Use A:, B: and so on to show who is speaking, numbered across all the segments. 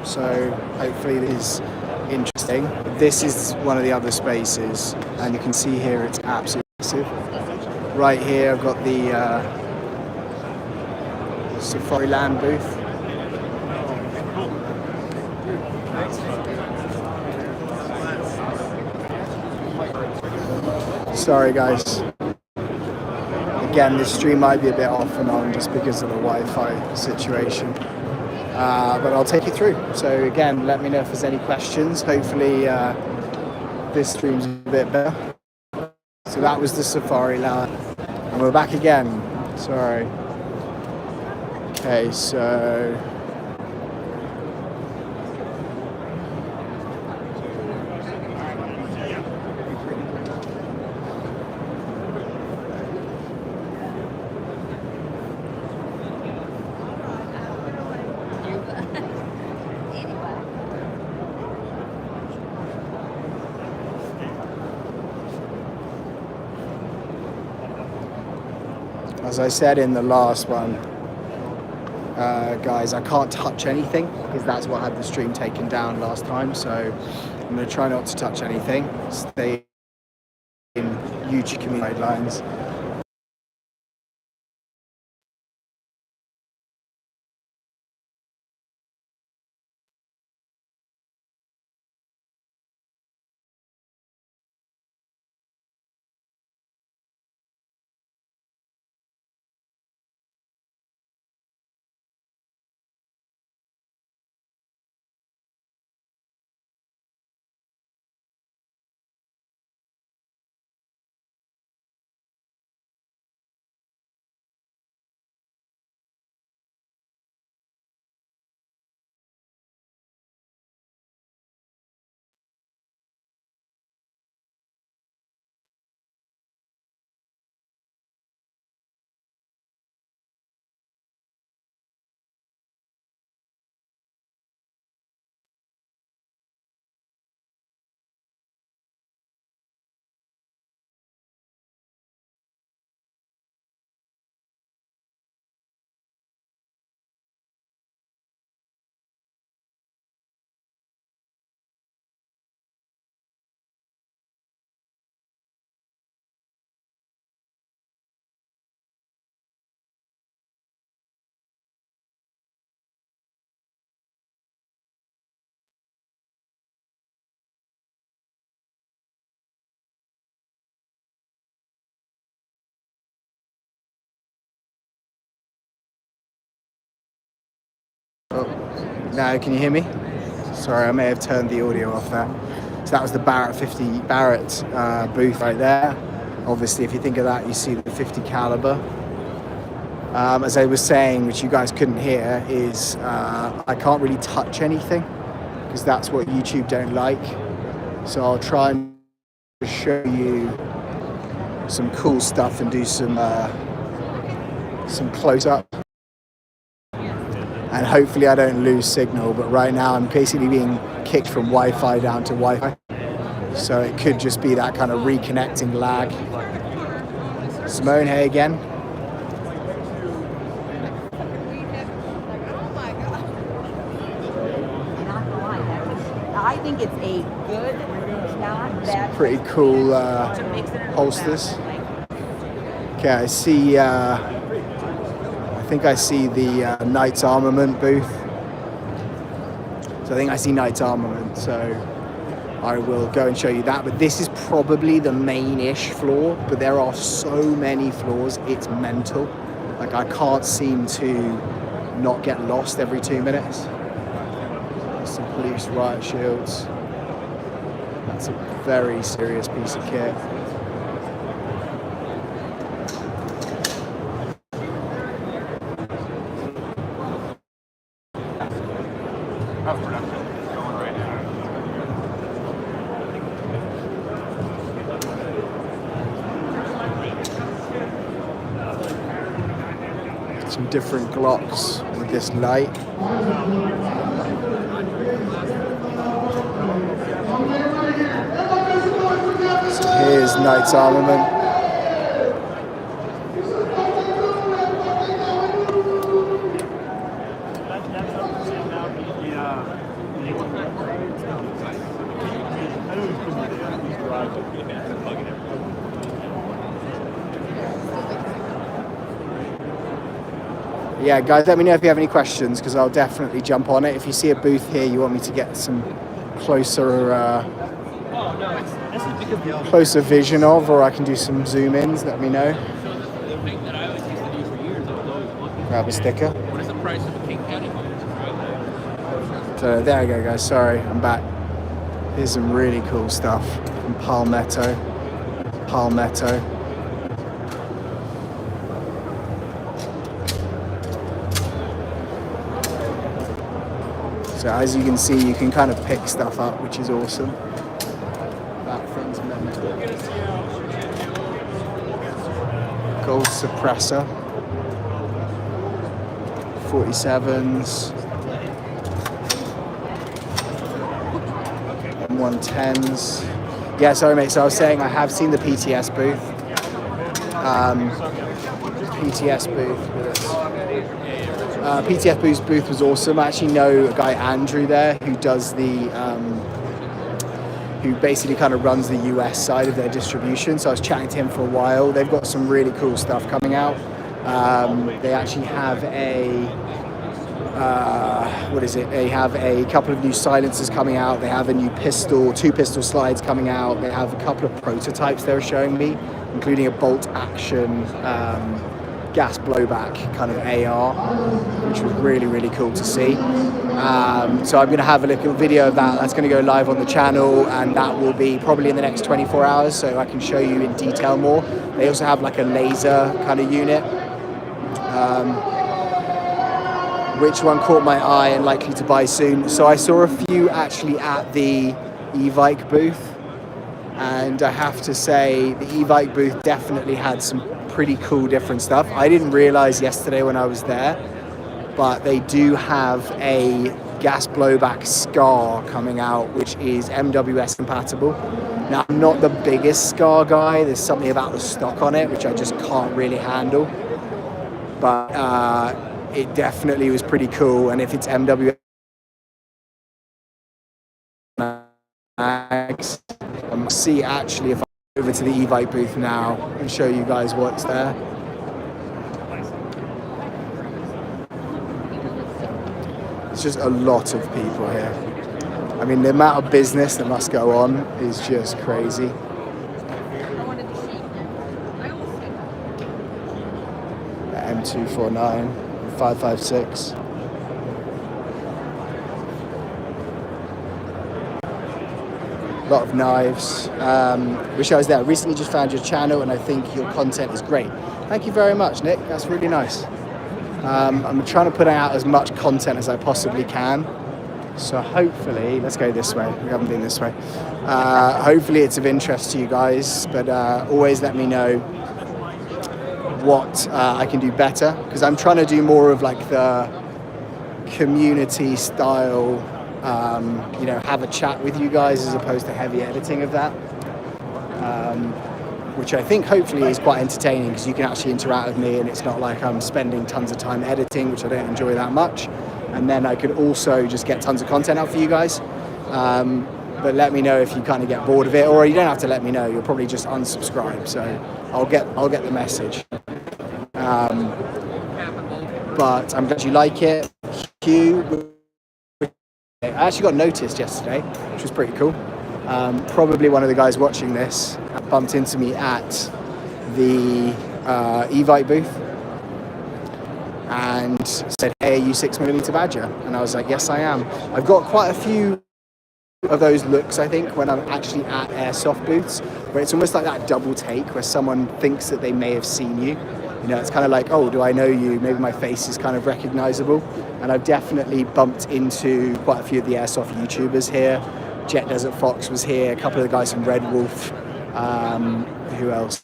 A: so hopefully this is interesting. This is one of the other spaces, and you can see here it's absolutely massive. Right here I've got the Safari Land booth. Sorry guys. Again, this stream might be a bit off and on just because of the Wi-Fi situation. But I'll take you through. So again, let me know if there's any questions. Hopefully this stream's a bit better. So that was the Safari Land. And we're back again. Sorry. Okay, so... As I said in the last one, guys, I can't touch anything because that's what had the stream taken down last time. So I'm going to try not to touch anything. Stay in YouTube community guidelines. Oh, now can you hear me? Sorry, I may have turned the audio off there. So that was the Barrett booth right there. Obviously, if you think of that, you see the 50 caliber. As I was saying, which you guys couldn't hear, is I can't really touch anything because that's what YouTube don't like. So I'll try and show you some cool stuff and do some close-up. And hopefully I don't lose signal, but right now I'm basically being kicked from Wi-Fi down to Wi-Fi. So it could just be that kind of reconnecting lag. Simone, hey again.
B: I think it's a good, not bad.
A: Some pretty cool holsters. Okay, I see. I think I see the Knight's Armament booth. So I think I see Knight's Armament. So I will go and show you that. But this is probably the main-ish floor. But there are so many floors, it's mental. Like I can't seem to not get lost every 2 minutes. Some police riot shields. That's a very serious piece of kit. Some different Glocks with this light. So here's Knight's Armament. yeah, guys, let me know if you have any questions, because I'll definitely jump on it. If you see a booth here, you want me to get some closer closer vision of, or I can do some zoom ins, let me know. Grab a sticker.
C: What is the price of a King County?
A: So there you go, guys. Sorry, I'm back. Here's some really cool stuff from Palmetto. So as you can see, you can kind of pick stuff up, which is awesome. That thing's mental. Gold suppressor. 47s. M110s. Yeah, sorry mate, so I was saying I have seen the PTS booth. PTS booth was awesome. I actually know a guy, Andrew, there, who does the who basically kind of runs the US side of their distribution. So I was chatting to him for a while. They've got some really cool stuff coming out. They actually have They have a couple of new silencers coming out. They have a new two pistol slides coming out. They have a couple of prototypes they were showing me, including a bolt action gas blowback kind of AR, which was really, really cool to see. So I'm going to have a little video of that. That's going to go live on the channel, and that will be probably in the next 24 hours, so I can show you in detail more. They also have like a laser kind of unit. Which one caught my eye and likely to buy soon? So I saw a few actually at the Evike booth, and I have to say the Evike booth definitely had some pretty cool different stuff. I didn't realize yesterday when I was there, but they do have a gas blowback SCAR coming out, which is MWS compatible. Now, I'm not the biggest SCAR guy. There's something about the stock on it which I just can't really handle, but it definitely was pretty cool. And if it's MWS, see actually if I go over to the Evike booth now and show you guys what's there. It's just a lot of people here. I mean, the amount of business that must go on is just crazy. The M249, 5.56. A lot of knives. Wish I was there. Recently just found your channel and I think your content is great. Thank you very much, Nick. That's really nice. I'm trying to put out as much content as I possibly can. So hopefully, let's go this way. We haven't been this way. Hopefully it's of interest to you guys, but always let me know what I can do better, because I'm trying to do more of like the community style, have a chat with you guys as opposed to heavy editing of that, which I think hopefully is quite entertaining because you can actually interact with me and it's not like I'm spending tons of time editing, which I don't enjoy that much. And then I could also just get tons of content out for you guys. But let me know if you kind of get bored of it, or you don't have to let me know. You'll probably just unsubscribe. So I'll get the message. But I'm glad you like it. Hugh, I actually got noticed yesterday, which was pretty cool. Probably one of the guys watching this bumped into me at the Evike booth and said, "Hey, are you 6mm Badger?" And I was like, "Yes, I am." I've got quite a few of those looks, I think, when I'm actually at Airsoft booths, where it's almost like that double take where someone thinks that they may have seen you. You know, it's kind of like, oh, do I know you? Maybe my face is kind of recognizable. And I've definitely bumped into quite a few of the Airsoft YouTubers here. Jet Desert Fox was here, a couple of the guys from Red Wolf. Who else?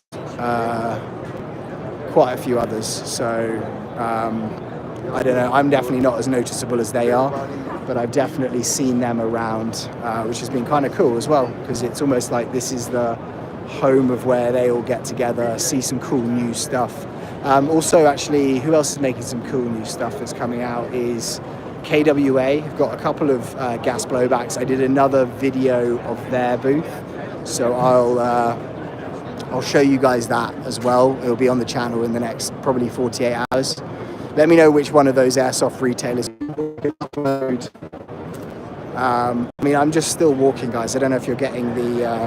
A: Quite a few others. So, I don't know. I'm definitely not as noticeable as they are, but I've definitely seen them around, which has been kind of cool as well, because it's almost like this is the home of where they all get together, see some cool new stuff. Also, actually, who else is making some cool new stuff that's coming out is KWA. I've got a couple of gas blowbacks. I did another video of their booth, so I'll show you guys that as well. It'll be on the channel in the next probably 48 hours. Let me know which one of those airsoft retailers. I mean, I'm just still walking, guys. I don't know if you're getting the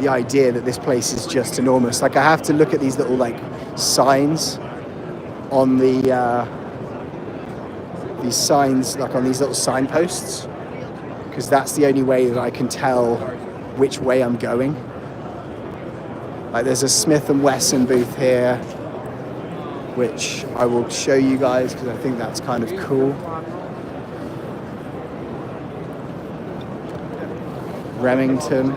A: idea that this place is just enormous. Like, I have to look at these little like signs on the these signs, like on these little signposts, because that's the only way that I can tell which way I'm going. Like, there's a Smith & Wesson booth here, which I will show you guys because I think that's kind of cool. Remington.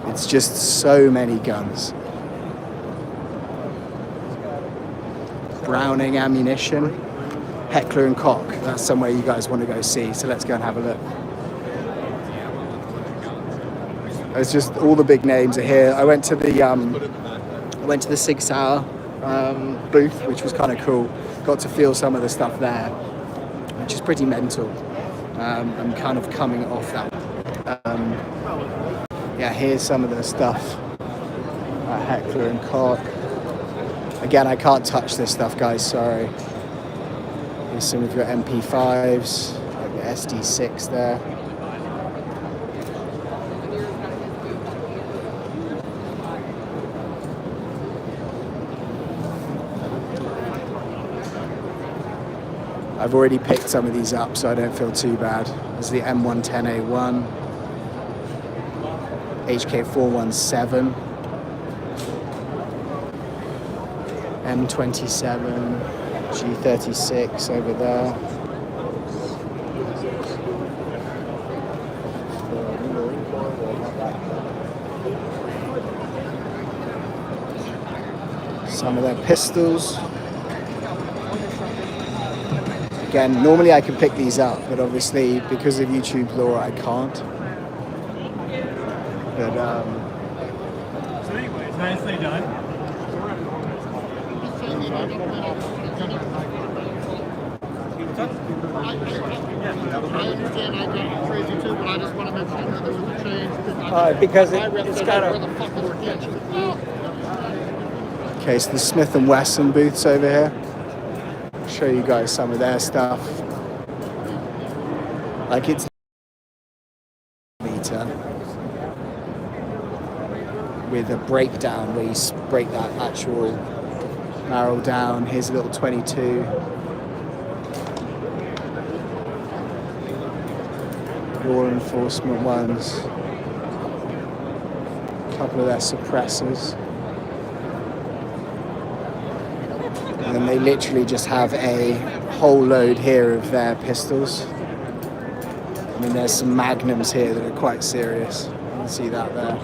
A: It's just so many guns. Browning ammunition. Heckler and Koch. That's somewhere you guys want to go see. So let's go and have a look. It's just all the big names are here. I went to the Sig Sauer booth, which was kind of cool. Got to feel some of the stuff there, which is pretty mental. I'm kind of coming off that. Yeah, here's some of the stuff at Heckler and Koch. Again, I can't touch this stuff, guys, sorry. Here's some of your MP5s, like the SD6 there. I've already picked some of these up, so I don't feel too bad. There's the M110A1, HK417, M27, G36 over there. Some of their pistols. Again, normally I can pick these up, but obviously because of YouTube law I can't. But
C: so anyways, nicely done.
D: I understand I got crazy too, but I just want to make sure there was a change.
C: Because it's got
D: Where the fuck is the kitchen?
A: okay, so the Smith & Wesson booths over here. I'll show you guys some of their stuff. Like, it's meter with a breakdown where you break that actual barrel down. Here's a little 22. Law enforcement ones. A couple of their suppressors. And then they literally just have a whole load here of their pistols. I mean, there's some magnums here that are quite serious. You can see that there.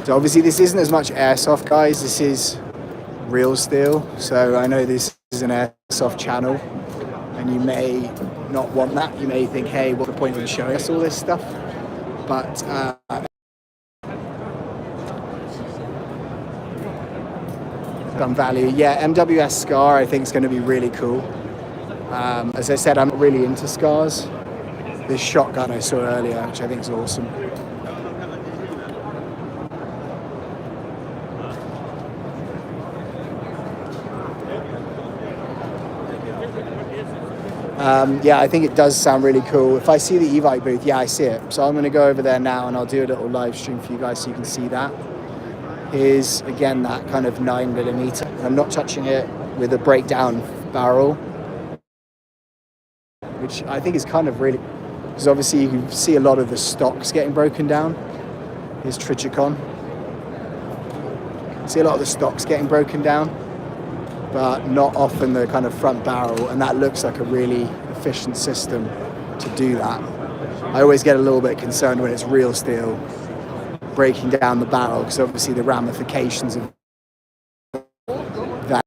A: So obviously this isn't as much airsoft, guys. This is real steel. So I know this is an airsoft channel and you may not want that. You may think, hey, what's the point of showing us all this stuff? But gun value, yeah, MWS Scar I think is going to be really cool. As I said, I'm not really into Scars. This shotgun I saw earlier, which I think is awesome. Yeah, I think it does sound really cool. If I see the Evike booth, yeah, I see it. So I'm going to go over there now and I'll do a little live stream for you guys so you can see that. Here's, again, that kind of 9mm. I'm not touching it with a breakdown barrel, which I think is kind of really... Because obviously you can see a lot of the stocks getting broken down. Here's Trichicon. See a lot of the stocks getting broken down, but not often the kind of front barrel, and that looks like a really efficient system to do that. I always get a little bit concerned when it's real steel breaking down the barrel, because obviously the ramifications of that.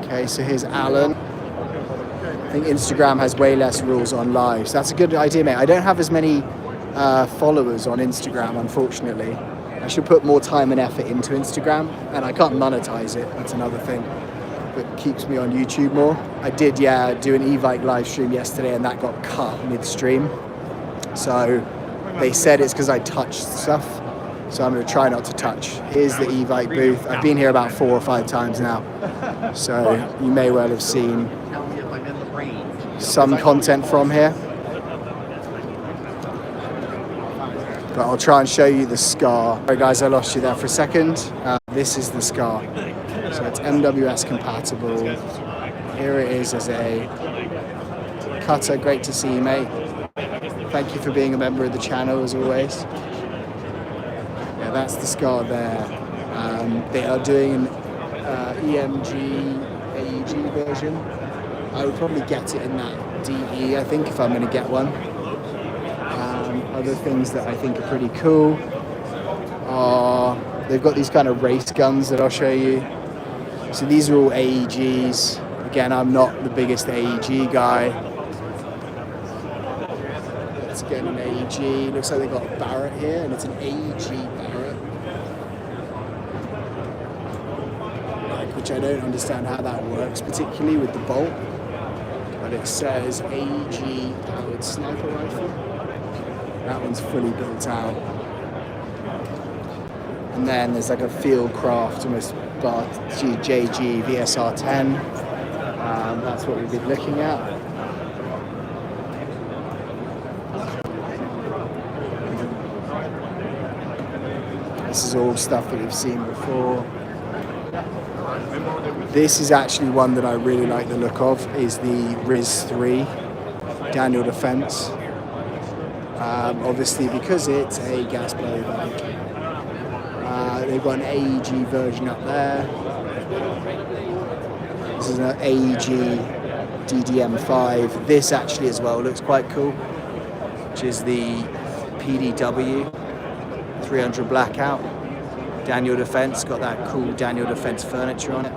A: Okay, so here's Alan. I think Instagram has way less rules on live, so that's a good idea, mate. I don't have as many followers on Instagram, unfortunately. I should put more time and effort into Instagram, and I can't monetize it, that's another thing, but keeps me on YouTube more. I did, do an Evike live stream yesterday, and that got cut midstream. So they said it's because I touched stuff, so I'm going to try not to touch. Here's the Evike booth. I've been here about 4 or 5 times now, so you may well have seen some content from here. But I'll try and show you the SCAR. Alright guys, I lost you there for a second. This is the SCAR. So it's MWS compatible. Here it is as a cutter. Great to see you, mate. Thank you for being a member of the channel as always. Yeah, that's the SCAR there. They are doing an EMG AEG version. I would probably get it in that DE, I think, if I'm going to get one. Other things that I think are pretty cool are they've got these kind of race guns that I'll show you. So these are all AEGs. Again, I'm not the biggest AEG guy. Let's get an AEG. Looks like they've got a Barrett here, and it's an AEG Barrett. Which I don't understand how that works, particularly with the bolt. But it says AEG powered sniper rifle. That one's fully built out. And then there's like a Fieldcraft, almost JG VSR 10. That's what we've been looking at. This is all stuff that we've seen before. This is actually one that I really like the look of, is the Riz 3 Daniel Defense. Obviously because it's a gas blowback. They've got an AEG version up there. This is an AEG DDM5. This actually as well looks quite cool, which is the PDW 300 Blackout. Daniel Defense, got that cool Daniel Defense furniture on it.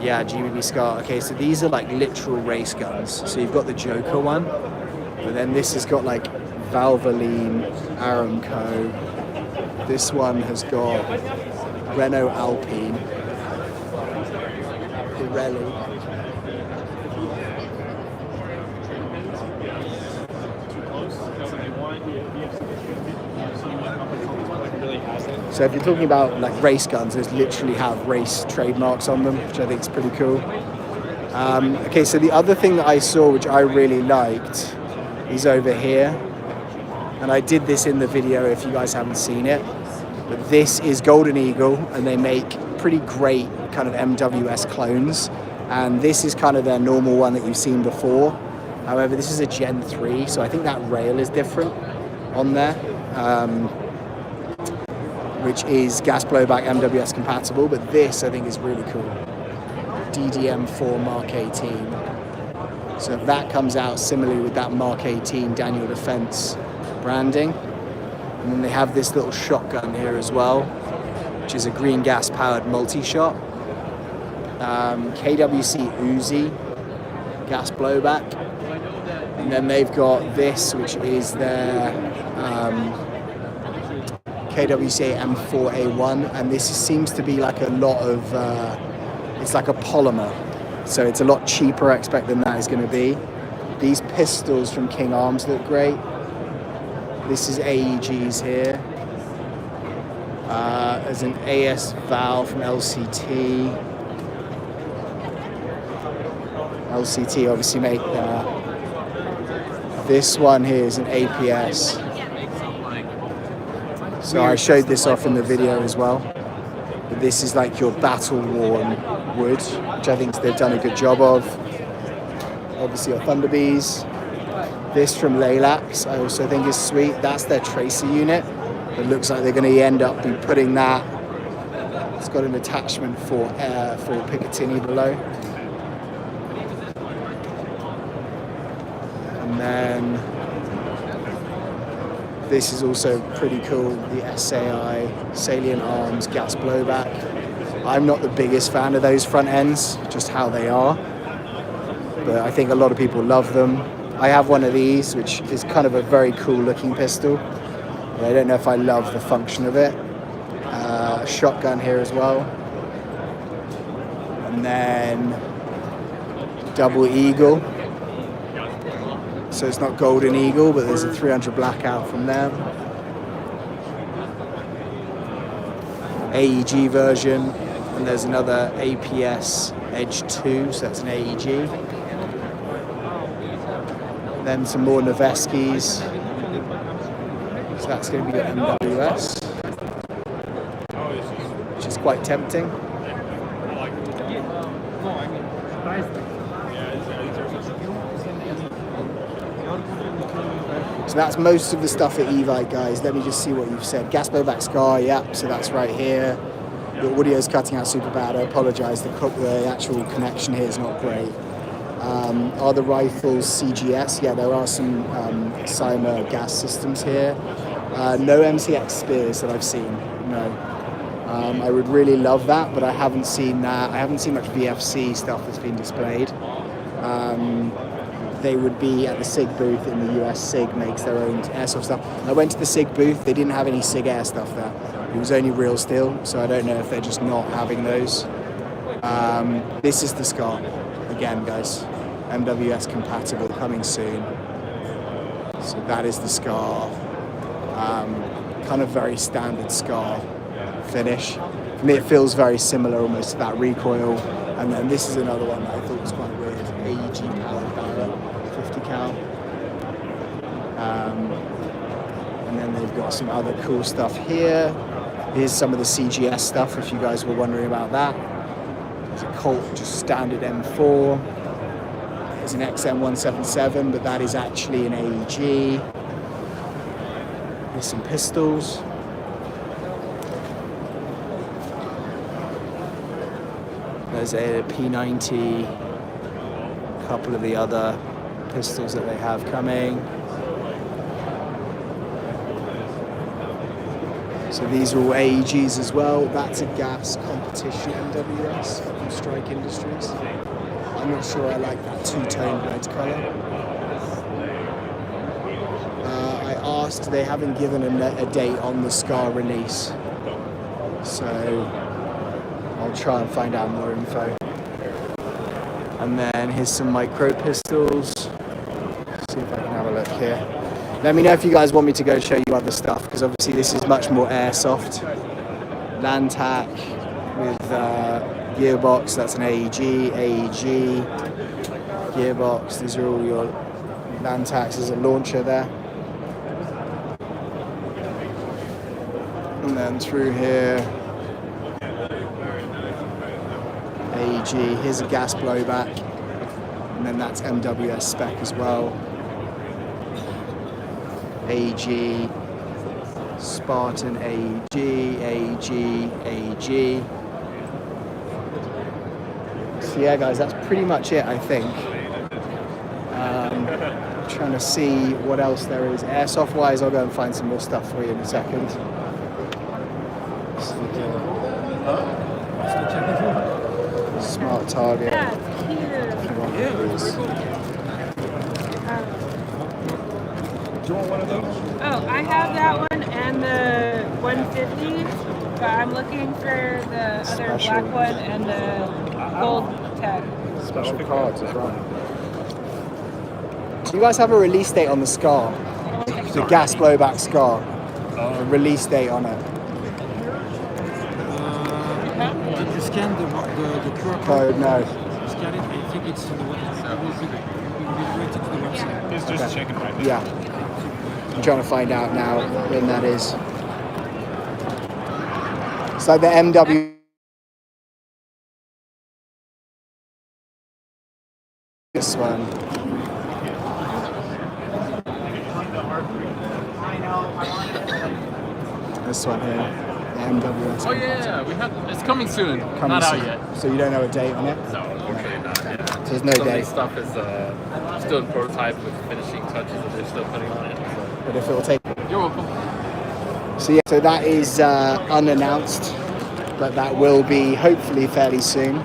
A: Yeah, GBB SCAR. Okay, so these are like literal race guns. So you've got the Joker one, but then this has got like Valvoline, Aramco. This one has got Renault Alpine, Pirelli. So if you're talking about like race guns, those literally have race trademarks on them, which I think is pretty cool. Okay, so the other thing that I saw, which I really liked, is over here. And I did this in the video if you guys haven't seen it. But this is Golden Eagle, and they make pretty great kind of MWS clones. And this is kind of their normal one that you've seen before. However, this is a Gen 3, so I think that rail is different on there. Which is gas blowback MWS compatible, but this I think is really cool. DDM4 Mark 18. So that comes out similarly with that Mark 18 Daniel Defense branding. And then they have this little shotgun here as well, which is a green gas powered multi-shot. KWC Uzi gas blowback. And then they've got this, which is their KWC M4A1, and this seems to be like a lot of, it's like a polymer, so it's a lot cheaper I expect than that is going to be. These pistols from King Arms look great. This is AEGs here. There's an AS valve from LCT. LCT obviously make that. This one here is an APS. So I showed this off in the video as well. But this is like your battle-worn wood, which I think they've done a good job of. Obviously your Thunderbees. This from Laylax I also think is sweet. That's their tracer unit. It looks like they're going to end up putting that. It's got an attachment for Picatinny below. And then this is also pretty cool, the SAI Salient Arms gas blowback. I'm not the biggest fan of those front ends, just how they are, but I think a lot of people love them. I have one of these, which is kind of a very cool looking pistol. But I don't know if I love the function of it. A shotgun here as well. And then double eagle. So it's not golden eagle, but there's a 300 blackout from them. AEG version, and there's another APS Edge 2, so that's an AEG. Then some more Noveskis, so that's going to be an MWS, which is quite tempting. So that's most of the stuff at Evike, guys. Let me just see what you've said. Gas blowback scar, yep, so that's right here. The audio's cutting out super bad. I apologise. The actual connection here is not great. Are the rifles CGS? Yeah, there are some Cyma gas systems here. No MCX spears that I've seen, no. I would really love that, but I haven't seen that. I haven't seen much VFC stuff that's been displayed. They would be at the SIG booth in the US. SIG makes their own airsoft stuff. I went to the SIG booth. They didn't have any SIG air stuff there. It was only real steel, so I don't know if they're just not having those. This is the SCAR. Again, guys, MWS compatible, coming soon. So that is the SCAR. Kind of very standard SCAR finish. For me, it feels very similar almost to that recoil. And then this is another one that I thought was quite weird. AEG powered barrel. 50 cal. And then they've got some other cool stuff here. Here's some of the CGS stuff if you guys were wondering about that. There's a Colt, just standard M4. There's an XM177, but that is actually an AEG. There's some pistols. There's a P90, a couple of the other pistols that they have coming. So these are all AEGs as well. That's a gas competition MWS from Strike Industries. I'm not sure I like that two-tone red colour. I asked, they haven't given a date on the SCAR release. So I'll try and find out more info. And then here's some micro pistols. See if I can have a look here. Let me know if you guys want me to go show you other stuff, because obviously this is much more airsoft. Lantac with gearbox, that's an AEG, gearbox. These are all your Lantacs. There's a launcher there. And then through here, AEG. Here's a gas blowback. And then that's MWS spec as well. AEG, Spartan AEG, AEG. So yeah, guys, that's pretty much it, I think. I'm trying to see what else there is. Airsoft-wise, I'll go and find some more stuff for you in a second. Smart target.
C: Do you want one of those?
E: Oh, I have that one and the 150, but I'm looking for the other black one and the gold tag.
A: Special cards as well. Do you guys have a release date on the SCAR? The gas blowback SCAR. A release date on it.
F: Did you scan the QR
A: Code? No.
F: Scan it. I think it's in the website. We'll wait to the website.
C: He's just checking right now.
A: Yeah. I'm trying to find out now when that is. It's like the MW. This one. This one here. The MWS.
G: Oh yeah, we have. It's coming soon.
A: Coming
G: not
A: soon.
G: out yet.
A: So you don't know a date on it?
G: No, unfortunately not. Yeah.
A: So there's no
G: Some of
A: date.
G: this stuff is still in prototype with finishing touches that they're still putting on it. So.
A: But if it will take.
G: You're welcome.
A: So yeah, so that is unannounced, but that will be hopefully fairly soon.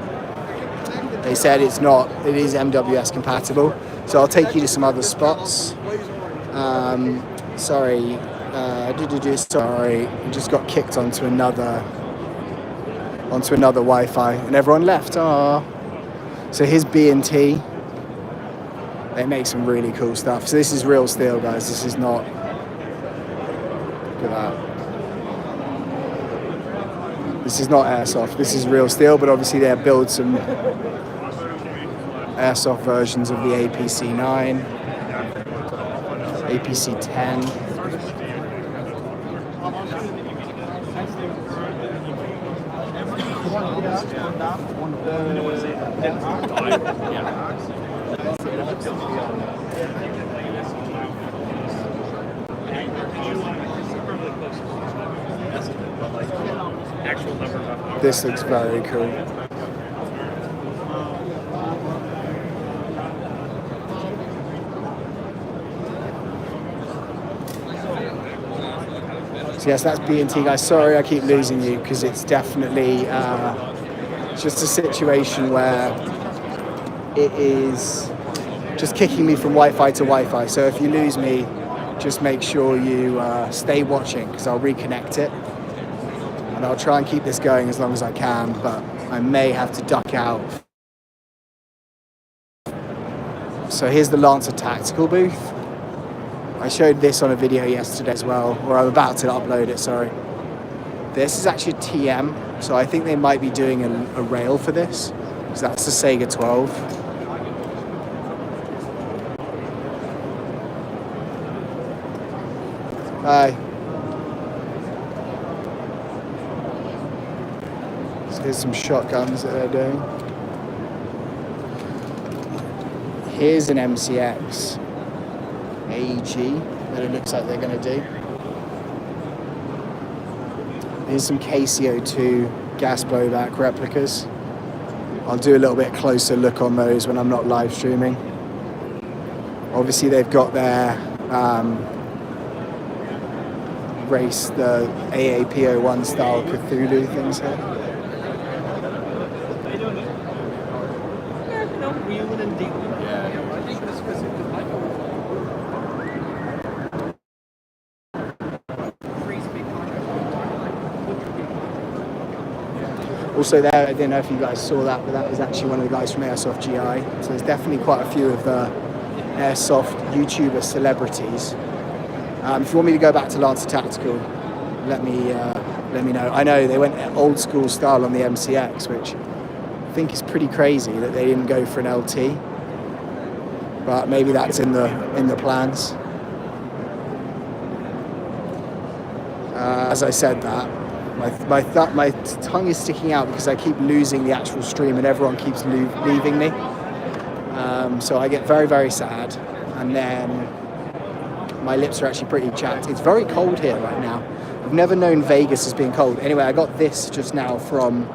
A: They said it's not. It is MWS compatible. So I'll take you to some other spots. Sorry. Sorry, I just got kicked onto another Wi-Fi, and everyone left. Ah. So here's B&T. They make some really cool stuff. So this is real steel, guys. This is not. Look at that. This is not airsoft. This is real steel, but obviously they build some airsoft versions of the APC-9, APC-10. This looks very cool. So yes, that's B&T, guys. Sorry I keep losing you, because it's definitely just a situation where it is just kicking me from Wi-Fi to Wi-Fi. So if you lose me, just make sure you stay watching, because I'll reconnect it. And I'll try and keep this going as long as I can, but I may have to duck out. So here's the Lancer Tactical booth. I showed this on a video yesterday as well, or I'm about to upload it, sorry. This is actually a TM, so I think they might be doing a rail for this, because that's the Sega 12. Hi. So here's some shotguns that they're doing. Here's an MCX AEG that it looks like they're going to do. Here's some KCO2 gas blowback replicas. I'll do a little bit closer look on those when I'm not live streaming. Obviously they've got their race, the AAPO1 style Cthulhu things here. Also there, I don't know if you guys saw that, but that was actually one of the guys from Airsoft GI. So there's definitely quite a few of the Airsoft YouTuber celebrities. If you want me to go back to Lancer Tactical, let me know. I know they went old school style on the MCX, which I think is pretty crazy that they didn't go for an LT. But maybe that's in the plans. As I said that, my tongue is sticking out because I keep losing the actual stream and everyone keeps leaving me. So I get very, very sad, and then my lips are actually pretty chapped. It's very cold here right now. I've never known Vegas as being cold. Anyway, I got this just now from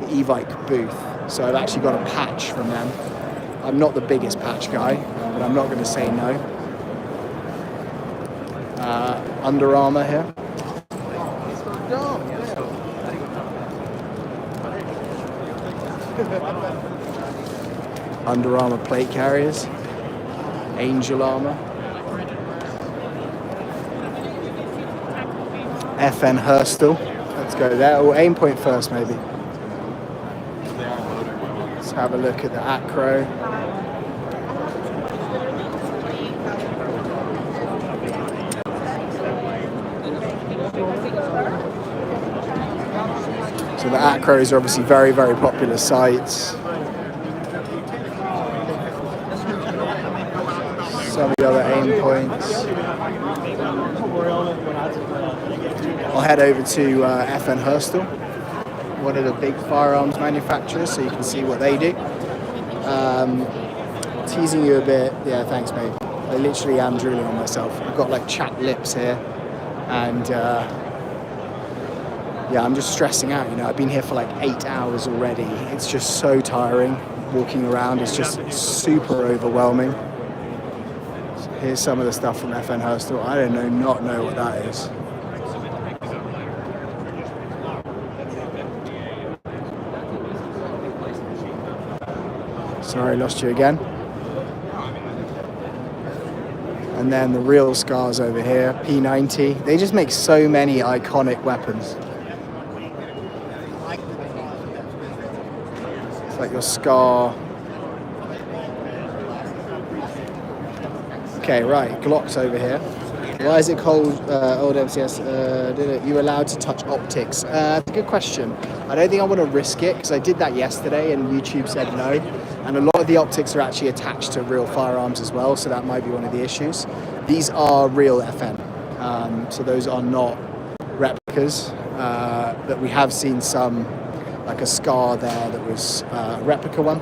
A: the Evike booth, so I've actually got a patch from them. I'm not the biggest patch guy, but I'm not going to say no. Under Armour here. Under Armour plate carriers, Angel Armour, FN Herstal. Let's go there. Or Aimpoint first, maybe. Let's have a look at the Acro. So the Acros are obviously very, very popular sites. Some of the other aim points. I'll head over to FN Herstal, one of the big firearms manufacturers, so you can see what they do. Teasing you a bit. Yeah, thanks, mate. I literally am drooling on myself. I've got like chapped lips here, and yeah, I'm just stressing out. You know, I've been here for like 8 hours already. It's just so tiring. Walking around is just super overwhelming. So here's some of the stuff from FN Herstal. I don't know what that is. Sorry, lost you again. And then the real Scars over here, P90. They just make so many iconic weapons. It's like your Scar. Okay, right, Glocks over here. Why is it called old MCS? You allowed to touch optics? That's a good question. I don't think I want to risk it because I did that yesterday and YouTube said no. And a lot of the optics are actually attached to real firearms as well, so that might be one of the issues. These are real FN, so those are not replicas. But we have seen some, like a Scar there that was a replica one.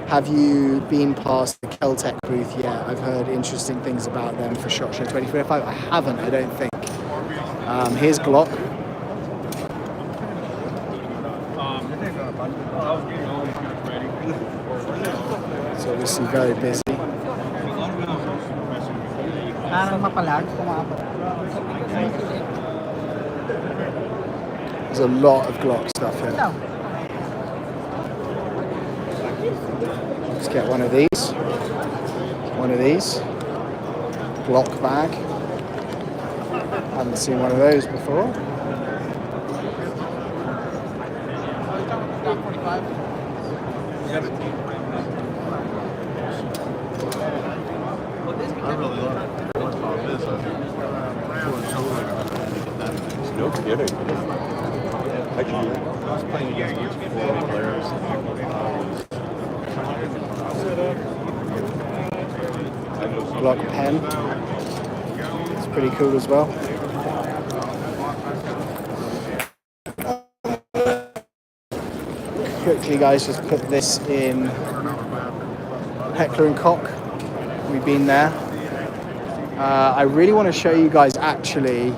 A: Have you been past the Keltec booth yet? I've heard interesting things about them for SHOT Show 2025. I haven't, I don't think. Here's Glock. It's obviously very busy. There's a lot of Glock stuff here. Let's get one of these. One of these. Glock bag. Haven't seen one of those before.
D: I really love this.
C: No kidding. Actually, I was playing against a bunch of football players.
A: Glock pen. It's pretty cool as well. Quickly, guys, just put this in Heckler and Koch. We've been there. I really want to show you guys actually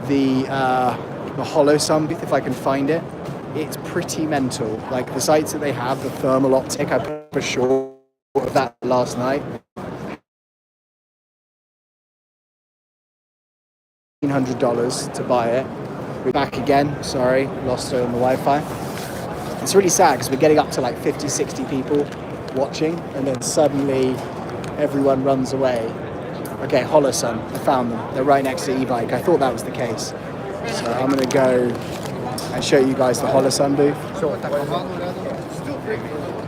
A: the Holosun booth if I can find it. It's pretty mental. Like the sights that they have, the thermal optic. I put a short of that last night. $1,500 to buy it. We're back again. Sorry, lost it on the Wi-Fi. It's really sad because we're getting up to like 50, 60 people watching, and then suddenly everyone runs away. Okay, Holosun, I found them. They're right next to Evike. I thought that was the case. So I'm going to go and show you guys the Holosun booth.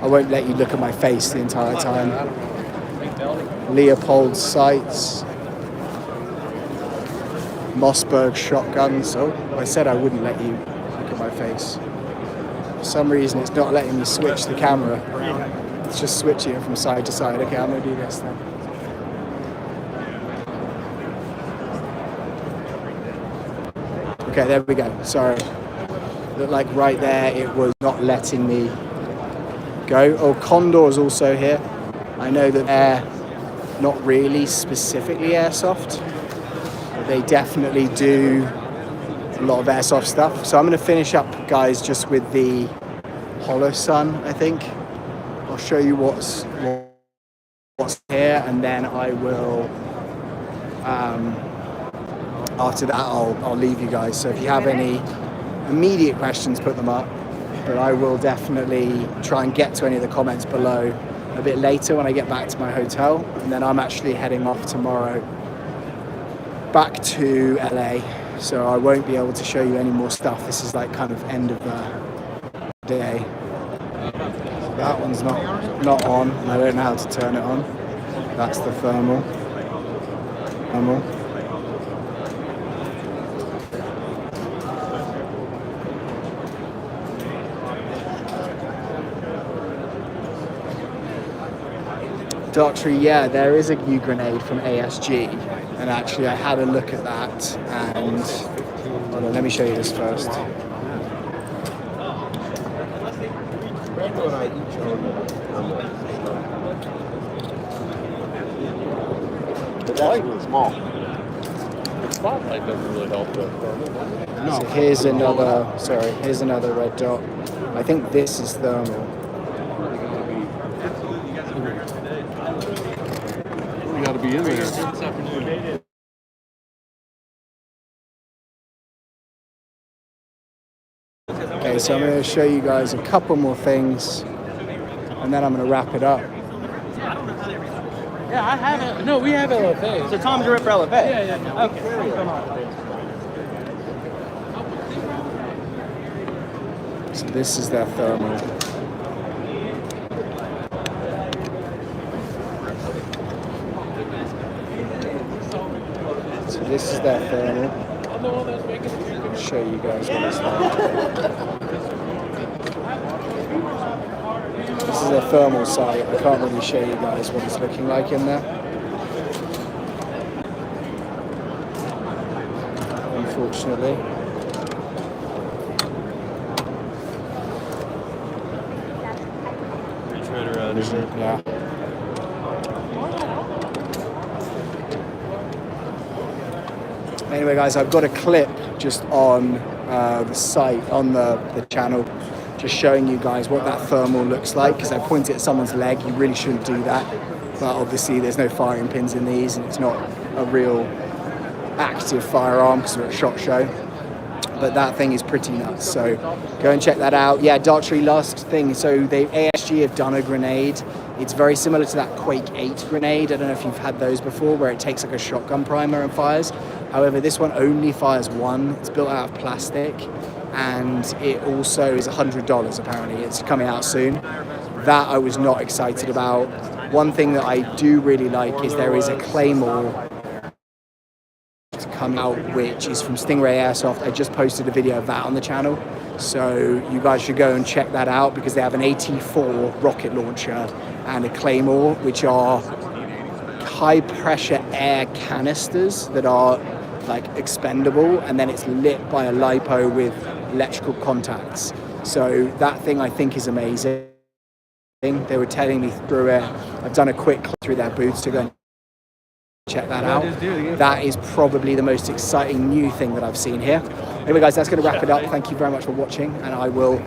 A: I won't let you look at my face the entire time. Leopold sights. Mossberg shotguns. Oh, I said I wouldn't let you look at my face. For some reason, it's not letting me switch the camera. It's just switching it from side to side. Okay, I'm going to do this then. Okay, there we go. Sorry. Looked like right there it was not letting me go. Oh, Condor's also here. I know that they're not really specifically Airsoft, but they definitely do a lot of Airsoft stuff. So I'm going to finish up, guys, just with the Holosun, I think. I'll show you what's here, and then I will, after that, I'll leave you guys. So if you have any immediate questions, put them up. But I will definitely try and get to any of the comments below a bit later when I get back to my hotel. And then I'm actually heading off tomorrow back to LA. So I won't be able to show you any more stuff. This is like kind of end of the day. So that one's not on. I don't know how to turn it on. That's the thermal. Dartree, yeah, there is a new grenade from ASG, and actually I had a look at that, and hold on, let me show you this first.
C: It's actually small.
G: The spotlight doesn't really help with thermal.
A: No. So here's another red dot. I think this is thermal.
C: You gotta be in there.
G: This afternoon.
A: Okay, so I'm going to show you guys a couple more things, and then I'm going to wrap it up.
H: Yeah, I have it.
G: No, we have LFA.
H: So Tom's your rep for LFA?
G: Yeah.
H: Okay.
A: So this is their thermal. So this is their thermal. I'll show you guys what it's like. This is their thermal sight. I can't really show you guys what it's looking like in there, unfortunately. Yeah. Anyway, guys, I've got a clip just on the site, on the channel, just showing you guys what that thermal looks like, because I pointed at someone's leg. You really shouldn't do that, but obviously there's no firing pins in these, and it's not a real active firearm because we're at SHOT Show. But that thing is pretty nuts, so go and check that out. Yeah, Dartry, last thing, so ASG have done a grenade. It's very similar to that Quake 8 grenade. I don't know if you've had those before, where it takes like a shotgun primer and fires. However, this one only fires one. It's built out of plastic, and it also is $100 apparently. It's coming out soon. That I was not excited about. One thing that I do really like is there is a Claymore come out, which is from Stingray Airsoft. I just posted a video of that on the channel, so you guys should go and check that out, because they have an AT4 rocket launcher and a Claymore, which are high pressure air canisters that are like expendable, and then it's lit by a LiPo with electrical contacts. So that thing I think is amazing. They were telling me through it. I've done a quick click through their booths to go and check that out. That is probably the most exciting new thing that I've seen here. Anyway, guys, that's going to wrap it up. Thank you very much for watching, and I will